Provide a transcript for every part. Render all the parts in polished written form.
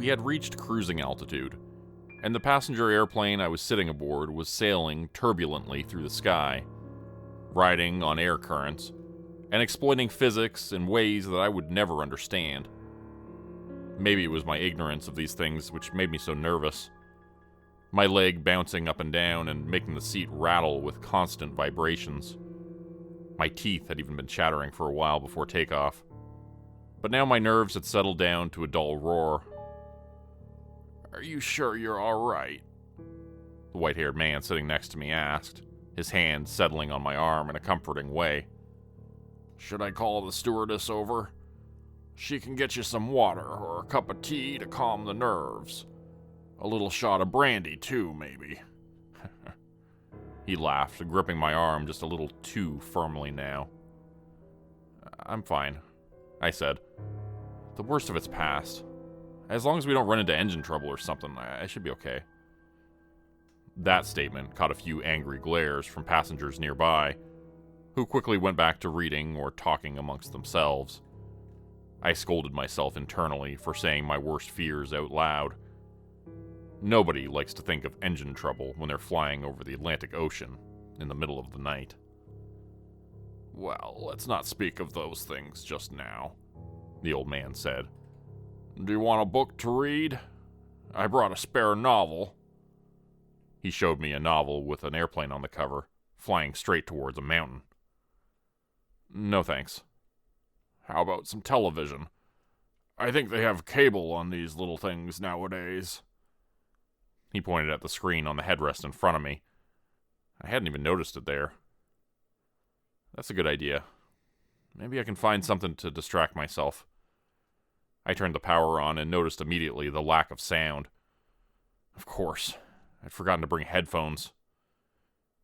We had reached cruising altitude, and the passenger airplane I was sitting aboard was sailing turbulently through the sky, riding on air currents, and exploiting physics in ways that I would never understand. Maybe it was my ignorance of these things which made me so nervous. My leg bouncing up and down and making the seat rattle with constant vibrations. My teeth had even been chattering for a while before takeoff. But now my nerves had settled down to a dull roar. "Are you sure you're all right?" the white-haired man sitting next to me asked, his hand settling on my arm in a comforting way. "Should I call the stewardess over? She can get you some water or a cup of tea to calm the nerves. A little shot of brandy, too, maybe." He laughed, gripping my arm just a little too firmly now. "I'm fine," I said. "The worst of it's past. As long as we don't run into engine trouble or something, I should be okay." That statement caught a few angry glares from passengers nearby, who quickly went back to reading or talking amongst themselves. I scolded myself internally for saying my worst fears out loud. Nobody likes to think of engine trouble when they're flying over the Atlantic Ocean in the middle of the night. "Well, let's not speak of those things just now," the old man said. "Do you want a book to read? I brought a spare novel." He showed me a novel with an airplane on the cover, flying straight towards a mountain. "No thanks." "How about some television? I think they have cable on these little things nowadays." He pointed at the screen on the headrest in front of me. I hadn't even noticed it there. "That's a good idea. Maybe I can find something to distract myself." I turned the power on and noticed immediately the lack of sound. Of course, I'd forgotten to bring headphones.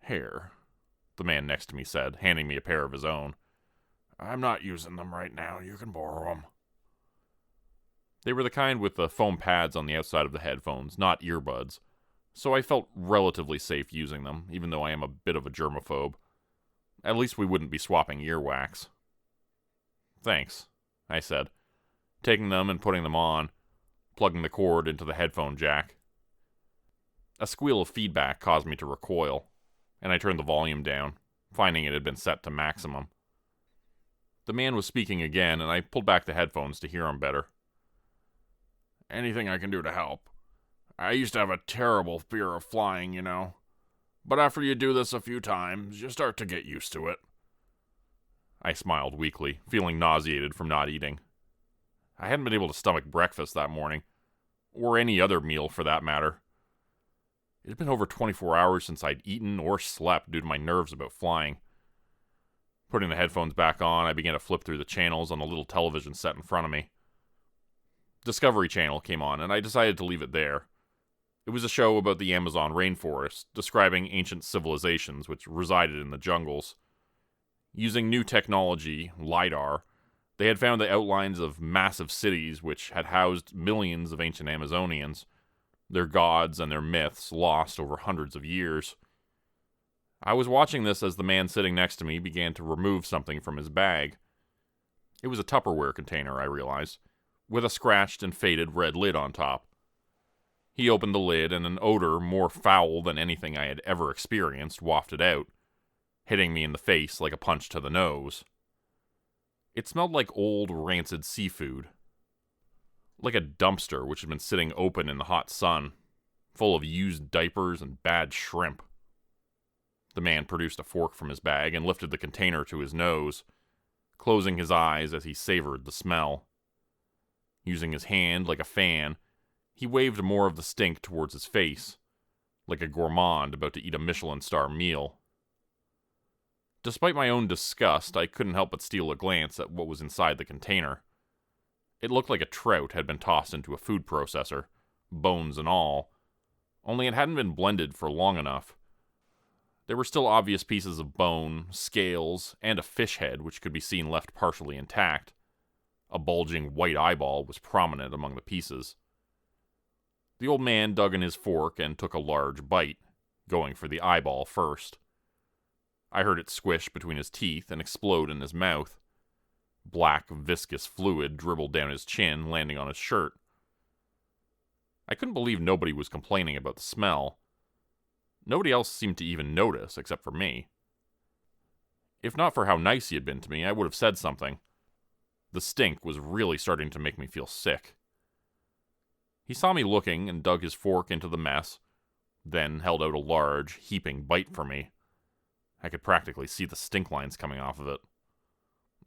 "Here," the man next to me said, handing me a pair of his own. "I'm not using them right now. You can borrow them." They were the kind with the foam pads on the outside of the headphones, not earbuds, so I felt relatively safe using them, even though I am a bit of a germaphobe. At least we wouldn't be swapping earwax. "Thanks," I said, taking them and putting them on, plugging the cord into the headphone jack. A squeal of feedback caused me to recoil, and I turned the volume down, finding it had been set to maximum. The man was speaking again, and I pulled back the headphones to hear him better. "Anything I can do to help? I used to have a terrible fear of flying, you know. But after you do this a few times, you start to get used to it." I smiled weakly, feeling nauseated from not eating. I hadn't been able to stomach breakfast that morning, or any other meal for that matter. It had been over 24 hours since I'd eaten or slept due to my nerves about flying. Putting the headphones back on, I began to flip through the channels on the little television set in front of me. Discovery Channel came on, and I decided to leave it there. It was a show about the Amazon rainforest, describing ancient civilizations which resided in the jungles. Using new technology, LiDAR, they had found the outlines of massive cities which had housed millions of ancient Amazonians, their gods and their myths lost over hundreds of years. I was watching this as the man sitting next to me began to remove something from his bag. It was a Tupperware container, I realized, with a scratched and faded red lid on top. He opened the lid, and an odor more foul than anything I had ever experienced wafted out, hitting me in the face like a punch to the nose. It smelled like old, rancid seafood. Like a dumpster which had been sitting open in the hot sun, full of used diapers and bad shrimp. The man produced a fork from his bag and lifted the container to his nose, closing his eyes as he savored the smell. Using his hand like a fan, he waved more of the stink towards his face, like a gourmand about to eat a Michelin star meal. Despite my own disgust, I couldn't help but steal a glance at what was inside the container. It looked like a trout had been tossed into a food processor, bones and all, only it hadn't been blended for long enough. There were still obvious pieces of bone, scales, and a fish head which could be seen left partially intact. A bulging white eyeball was prominent among the pieces. The old man dug in his fork and took a large bite, going for the eyeball first. I heard it squish between his teeth and explode in his mouth. Black, viscous fluid dribbled down his chin, landing on his shirt. I couldn't believe nobody was complaining about the smell. Nobody else seemed to even notice, except for me. If not for how nice he had been to me, I would have said something. The stink was really starting to make me feel sick. He saw me looking and dug his fork into the mess, then held out a large, heaping bite for me. I could practically see the stink lines coming off of it.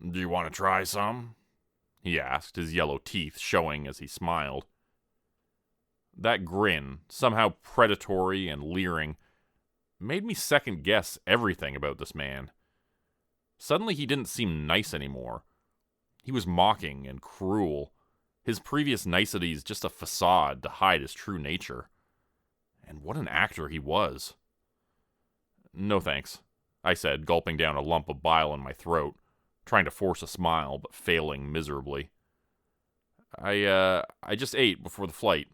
"Do you want to try some?" he asked, his yellow teeth showing as he smiled. That grin, somehow predatory and leering, made me second-guess everything about this man. Suddenly he didn't seem nice anymore. He was mocking and cruel, his previous niceties just a facade to hide his true nature. And what an actor he was. "No thanks," I said, gulping down a lump of bile in my throat, trying to force a smile, but failing miserably. I just ate before the flight."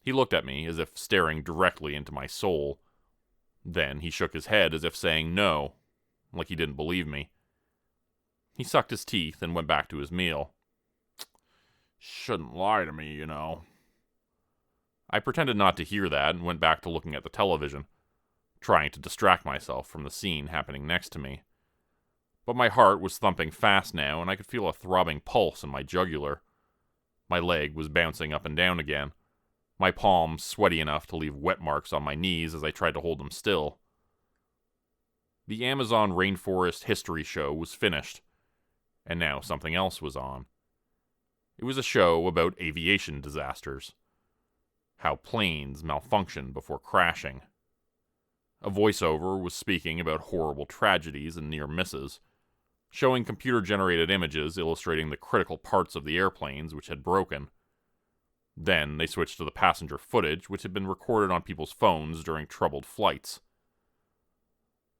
He looked at me as if staring directly into my soul. Then he shook his head as if saying no, like he didn't believe me. He sucked his teeth and went back to his meal. "Shouldn't lie to me, you know." I pretended not to hear that and went back to looking at the television, trying to distract myself from the scene happening next to me. But my heart was thumping fast now, and I could feel a throbbing pulse in my jugular. My leg was bouncing up and down again, my palms sweaty enough to leave wet marks on my knees as I tried to hold them still. The Amazon Rainforest History Show was finished, and now something else was on. It was a show about aviation disasters. How planes malfunction before crashing. A voiceover was speaking about horrible tragedies and near misses, showing computer-generated images illustrating the critical parts of the airplanes which had broken. Then they switched to the passenger footage which had been recorded on people's phones during troubled flights.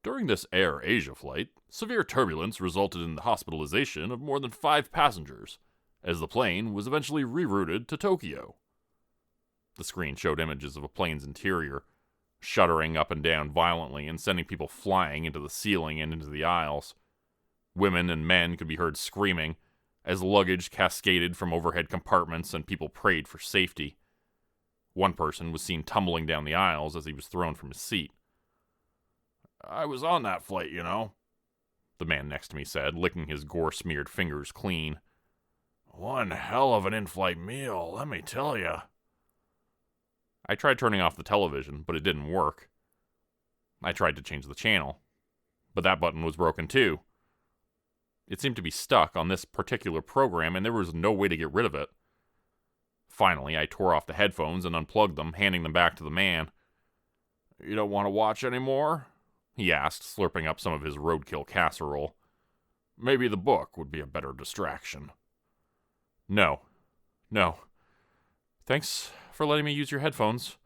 "During this Air Asia flight, severe turbulence resulted in the hospitalization of more than 5 passengers, as the plane was eventually rerouted to Tokyo." The screen showed images of a plane's interior, shuddering up and down violently and sending people flying into the ceiling and into the aisles. Women and men could be heard screaming, as luggage cascaded from overhead compartments and people prayed for safety. One person was seen tumbling down the aisles as he was thrown from his seat. "I was on that flight, you know," the man next to me said, licking his gore-smeared fingers clean. "One hell of an in-flight meal, let me tell you." I tried turning off the television, but it didn't work. I tried to change the channel, but that button was broken too. It seemed to be stuck on this particular program, and there was no way to get rid of it. Finally, I tore off the headphones and unplugged them, handing them back to the man. "You don't want to watch anymore?" he asked, slurping up some of his roadkill casserole. "Maybe the book would be a better distraction." No. Thanks for letting me use your headphones.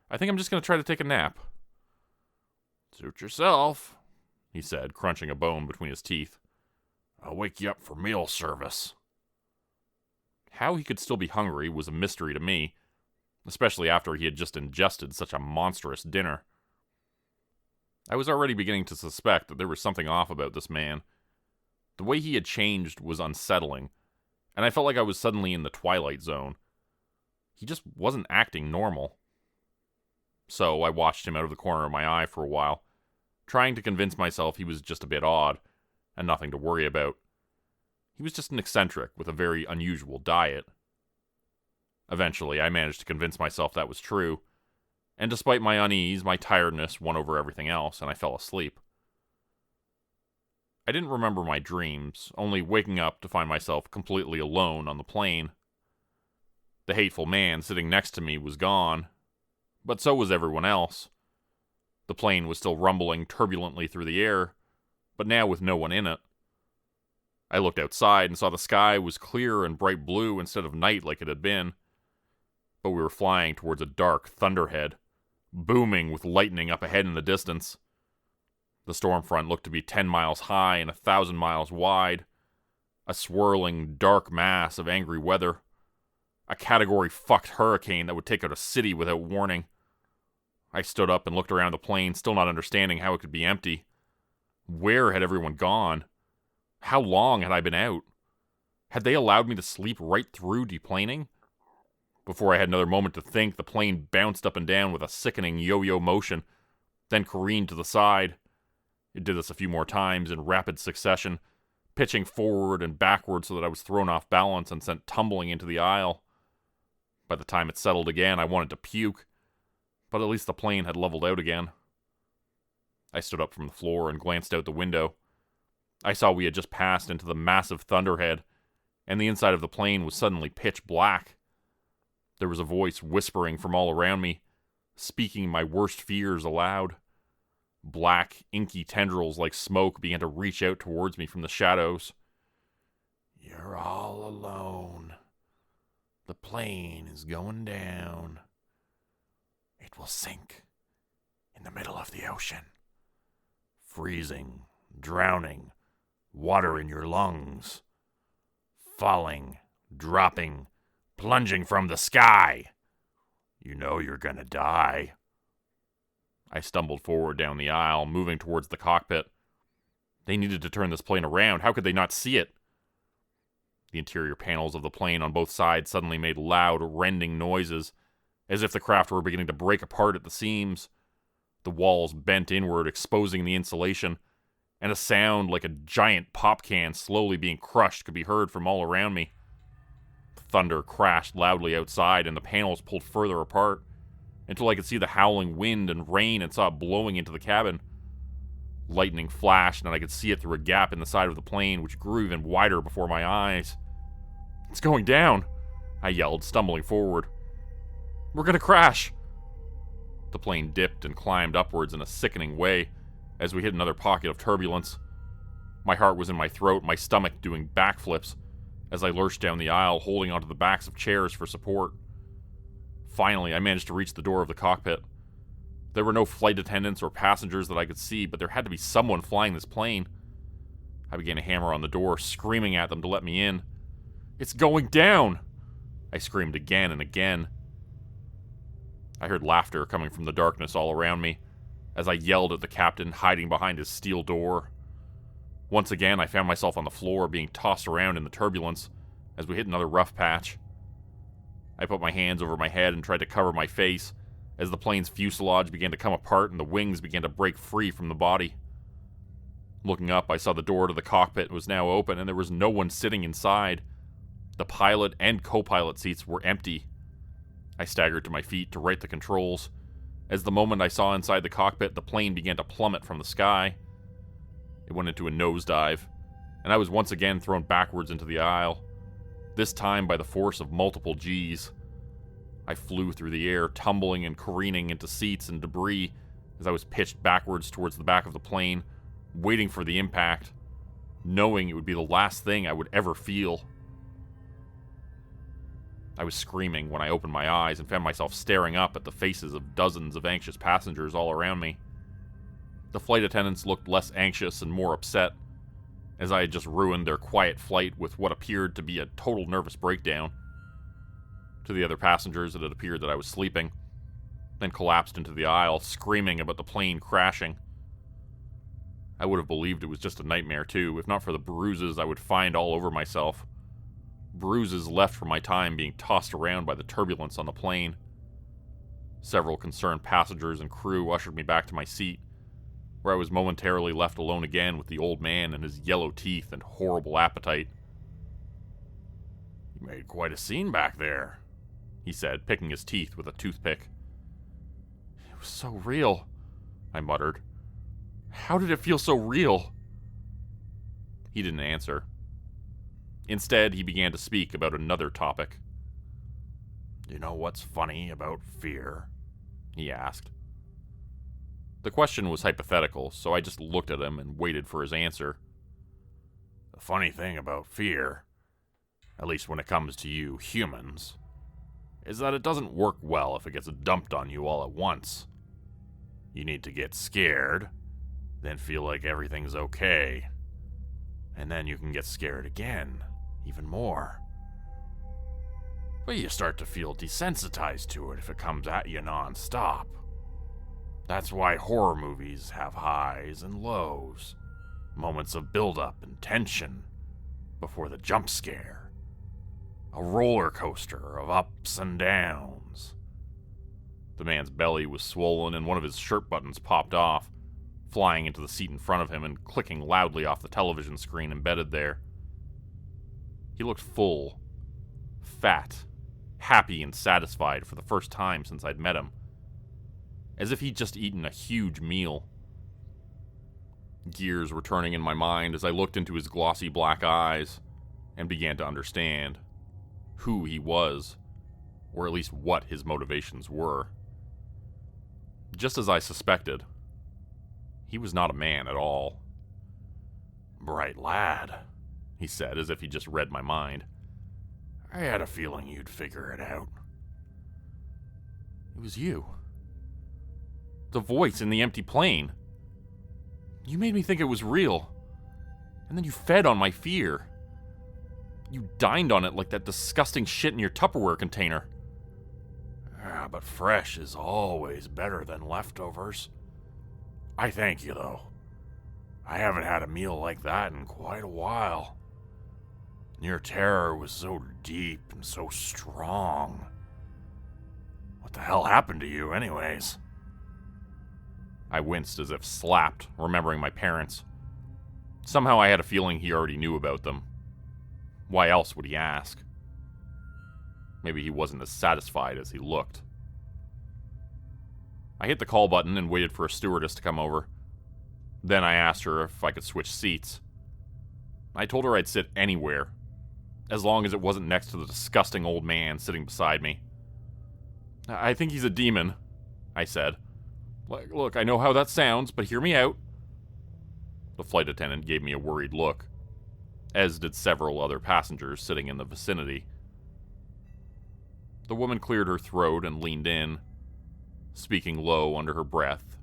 I think I'm just going to try to take a nap." "Suit yourself," he said, crunching a bone between his teeth. "I'll wake you up for meal service." How he could still be hungry was a mystery to me, especially after he had just ingested such a monstrous dinner. I was already beginning to suspect that there was something off about this man. The way he had changed was unsettling, and I felt like I was suddenly in the Twilight Zone. He just wasn't acting normal. So I watched him out of the corner of my eye for a while, trying to convince myself he was just a bit odd, and nothing to worry about. He was just an eccentric with a very unusual diet. Eventually, I managed to convince myself that was true, and despite my unease, my tiredness won over everything else, and I fell asleep. I didn't remember my dreams, only waking up to find myself completely alone on the plane. The hateful man sitting next to me was gone, but so was everyone else. The plane was still rumbling turbulently through the air, but now with no one in it. I looked outside and saw the sky was clear and bright blue instead of night like it had been. But we were flying towards a dark thunderhead, booming with lightning up ahead in the distance. The storm front looked to be 10 miles high and 1,000 miles wide. A swirling, dark mass of angry weather. A category-fucked hurricane that would take out a city without warning. I stood up and looked around the plane, still not understanding how it could be empty. Where had everyone gone? How long had I been out? Had they allowed me to sleep right through deplaning? Before I had another moment to think, the plane bounced up and down with a sickening yo-yo motion, then careened to the side. It did this a few more times in rapid succession, pitching forward and backward so that I was thrown off balance and sent tumbling into the aisle. By the time it settled again, I wanted to puke, but at least the plane had leveled out again. I stood up from the floor and glanced out the window. I saw we had just passed into the massive thunderhead, and the inside of the plane was suddenly pitch black. There was a voice whispering from all around me, speaking my worst fears aloud. Black, inky tendrils like smoke began to reach out towards me from the shadows. "You're all alone. The plane is going down. It will sink in the middle of the ocean. Freezing, drowning, water in your lungs. Falling, dropping, plunging from the sky. You know you're gonna die." I stumbled forward down the aisle, moving towards the cockpit. They needed to turn this plane around. How could they not see it? The interior panels of the plane on both sides suddenly made loud, rending noises, as if the craft were beginning to break apart at the seams. The walls bent inward, exposing the insulation, and a sound like a giant pop can slowly being crushed could be heard from all around me. Thunder crashed loudly outside, and the panels pulled further apart, until I could see the howling wind and rain and saw it blowing into the cabin. Lightning flashed, and I could see it through a gap in the side of the plane, which grew even wider before my eyes. "It's going down!" I yelled, stumbling forward. "We're gonna crash!" The plane dipped and climbed upwards in a sickening way as we hit another pocket of turbulence. My heart was in my throat, my stomach doing backflips as I lurched down the aisle, holding onto the backs of chairs for support. Finally, I managed to reach the door of the cockpit. There were no flight attendants or passengers that I could see, but there had to be someone flying this plane. I began to hammer on the door, screaming at them to let me in. "It's going down!" I screamed again and again. I heard laughter coming from the darkness all around me as I yelled at the captain, hiding behind his steel door. Once again, I found myself on the floor, being tossed around in the turbulence as we hit another rough patch. I put my hands over my head and tried to cover my face as the plane's fuselage began to come apart and the wings began to break free from the body. Looking up, I saw the door to the cockpit was now open and there was no one sitting inside. The pilot and co-pilot seats were empty. I staggered to my feet to right the controls. As the moment I saw inside the cockpit, the plane began to plummet from the sky. It went into a nosedive, and I was once again thrown backwards into the aisle, this time by the force of multiple G's. I flew through the air, tumbling and careening into seats and debris as I was pitched backwards towards the back of the plane, waiting for the impact, knowing it would be the last thing I would ever feel. I was screaming when I opened my eyes and found myself staring up at the faces of dozens of anxious passengers all around me. The flight attendants looked less anxious and more upset, as I had just ruined their quiet flight with what appeared to be a total nervous breakdown. To the other passengers, it had appeared that I was sleeping, then collapsed into the aisle, screaming about the plane crashing. I would have believed it was just a nightmare too, if not for the bruises I would find all over myself. Bruises left from my time being tossed around by the turbulence on the plane. Several concerned passengers and crew ushered me back to my seat, where I was momentarily left alone again with the old man and his yellow teeth and horrible appetite. "You made quite a scene back there," he said, picking his teeth with a toothpick. "It was so real," I muttered. "How did it feel so real?" He didn't answer. Instead, he began to speak about another topic. "You know what's funny about fear?" he asked. The question was hypothetical, so I just looked at him and waited for his answer. "The funny thing about fear, at least when it comes to you humans, is that it doesn't work well if it gets dumped on you all at once. You need to get scared, then feel like everything's okay, and then you can get scared again, even more. But you start to feel desensitized to it if it comes at you non-stop. That's why horror movies have highs and lows, moments of build-up and tension before the jump scare. A roller coaster of ups and downs. The man's belly was swollen and one of his shirt buttons popped off, flying into the seat in front of him and clicking loudly off the television screen embedded there. He looked full, fat, happy and satisfied for the first time since I'd met him, as if he'd just eaten a huge meal. Gears were turning in my mind as I looked into his glossy black eyes and began to understand who he was, or at least what his motivations were. Just as I suspected, he was not a man at all. "Bright lad," he said, as if he just read my mind. "I had a feeling you'd figure it out." It was you. The voice in the empty plane. You made me think it was real, and then you fed on my fear. You dined on it like that disgusting shit in your Tupperware container. But fresh is always better than leftovers. I thank you, though. I haven't had a meal like that in quite a while. Your terror was so deep and so strong. What the hell happened to you, anyways? I winced as if slapped, remembering my parents. Somehow I had a feeling he already knew about them. Why else would he ask? Maybe he wasn't as satisfied as he looked. I hit the call button and waited for a stewardess to come over. Then I asked her if I could switch seats. I told her I'd sit anywhere, as long as it wasn't next to the disgusting old man sitting beside me. "I think he's a demon," I said. "Look, I know how that sounds, but hear me out." The flight attendant gave me a worried look, as did several other passengers sitting in the vicinity. The woman cleared her throat and leaned in, speaking low under her breath,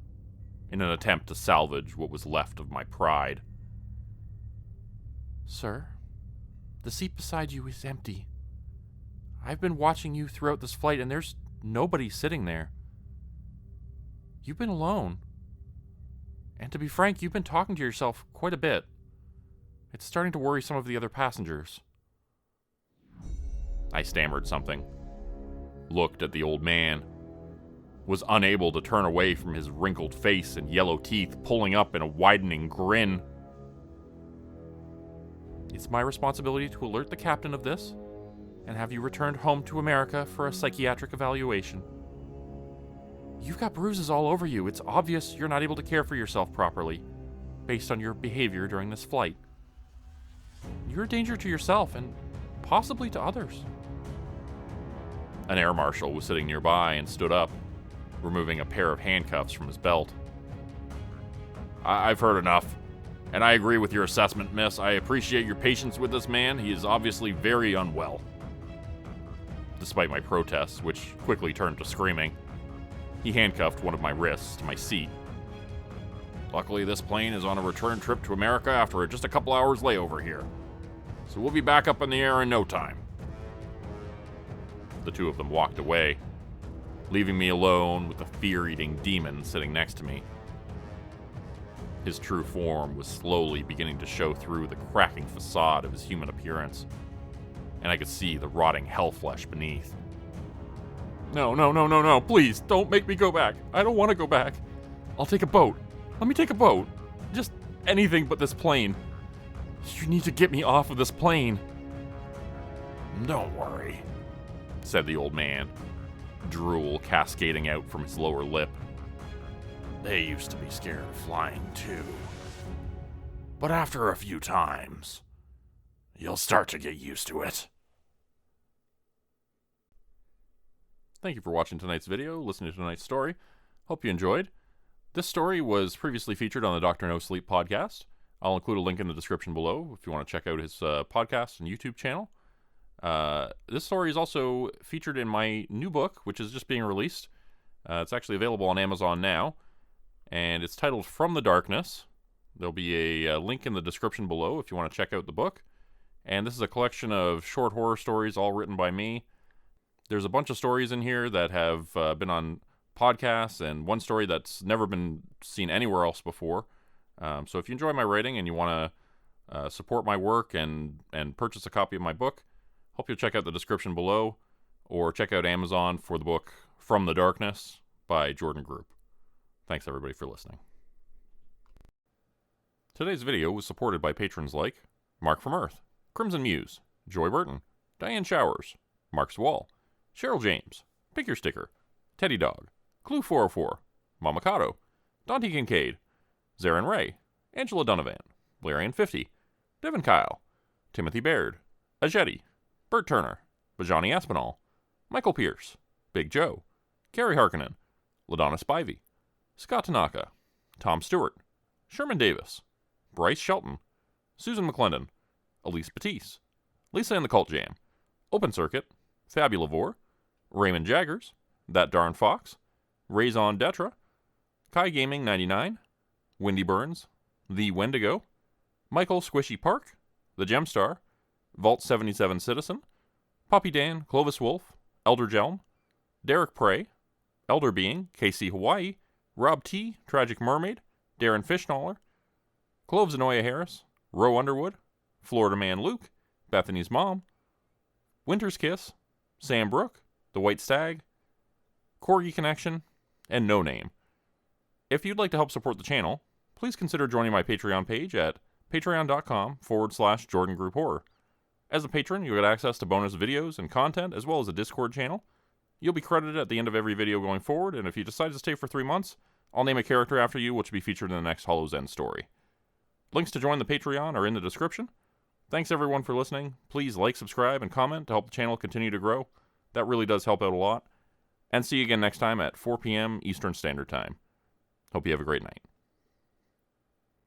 in an attempt to salvage what was left of my pride. "Sir, the seat beside you is empty. I've been watching you throughout this flight, and there's nobody sitting there. You've been alone. And to be frank, you've been talking to yourself quite a bit. It's starting to worry some of the other passengers." I stammered something, looked at the old man, was unable to turn away from his wrinkled face and yellow teeth pulling up in a widening grin. "It's my responsibility to alert the captain of this and have you returned home to America for a psychiatric evaluation. You've got bruises all over you. It's obvious you're not able to care for yourself properly, based on your behavior during this flight. You're a danger to yourself and possibly to others." An air marshal was sitting nearby and stood up, removing a pair of handcuffs from his belt. "I've heard enough, and I agree with your assessment, miss. I appreciate your patience with this man. He is obviously very unwell." Despite my protests, which quickly turned to screaming, he handcuffed one of my wrists to my seat. "Luckily, this plane is on a return trip to America after just a couple hours layover here, so we'll be back up in the air in no time." The two of them walked away, leaving me alone with the fear-eating demon sitting next to me. His true form was slowly beginning to show through the cracking facade of his human appearance, and I could see the rotting hell flesh beneath. No, please, don't make me go back. I don't want to go back. I'll take a boat. Let me take a boat. Just anything but this plane. You need to get me off of this plane." "Don't worry," said the old man, drool cascading out from his lower lip. "They used to be scared of flying too. But after a few times, you'll start to get used to it." Thank you for watching tonight's video, listening to tonight's story. Hope you enjoyed. This story was previously featured on the Dr. Nosleep podcast. I'll include a link in the description below if you want to check out his podcast and YouTube channel. This story is also featured in my new book, which is just being released. It's actually available on Amazon now, and it's titled From the Darkness. There'll be a link in the description below if you want to check out the book. And this is a collection of short horror stories, all written by me. There's a bunch of stories in here that have been on podcasts, and one story that's never been seen anywhere else before. So if you enjoy my writing and you want to support my work and purchase a copy of my book, hope you'll check out the description below, or check out Amazon for the book From the Darkness by Jordan Grupe. Thanks everybody for listening. Today's video was supported by patrons like Mark from Earth, Crimson Muse, Joy Burton, Diane Showers, Mark's Wall, Cheryl James, Pick Your Sticker, Teddy Dog, Clue 404, Mamakato, Dante Kincaid, Zarin Ray, Angela Donovan, Blarian50, Devin Kyle, Timothy Baird, Ajeti, Bert Turner, Bajani Aspinall, Michael Pierce, Big Joe, Carrie Harkonnen, LaDonna Spivey, Scott Tanaka, Tom Stewart, Sherman Davis, Bryce Shelton, Susan McClendon, Elise Batiste, Lisa and the Cult Jam, Open Circuit, Fabulavore, Raymond Jaggers, That Darn Fox, Raison Detra, Kai Gaming 99, Wendy Burns, The Wendigo, Michael Squishy Park, The Gemstar, Vault 77 Citizen, Poppy Dan, Clovis Wolf, Elder Jelm, Derek Prey, Elder Being, KC Hawaii, Rob T, Tragic Mermaid, Darren Fishnaller, Cloves Anoya Harris, Roe Underwood, Florida Man Luke, Bethany's Mom, Winter's Kiss, Sam Brooke, The White Stag, Corgi Connection, and No Name. If you'd like to help support the channel, please consider joining my Patreon page at patreon.com/Jordan Grupe Horror. As a patron, you'll get access to bonus videos and content, as well as a Discord channel. You'll be credited at the end of every video going forward, and if you decide to stay for 3 months, I'll name a character after you, which will be featured in the next Hollow's End story. Links to join the Patreon are in the description. Thanks everyone for listening. Please like, subscribe, and comment to help the channel continue to grow. That really does help out a lot. And see you again next time at 4 p.m. Eastern Standard Time. Hope you have a great night.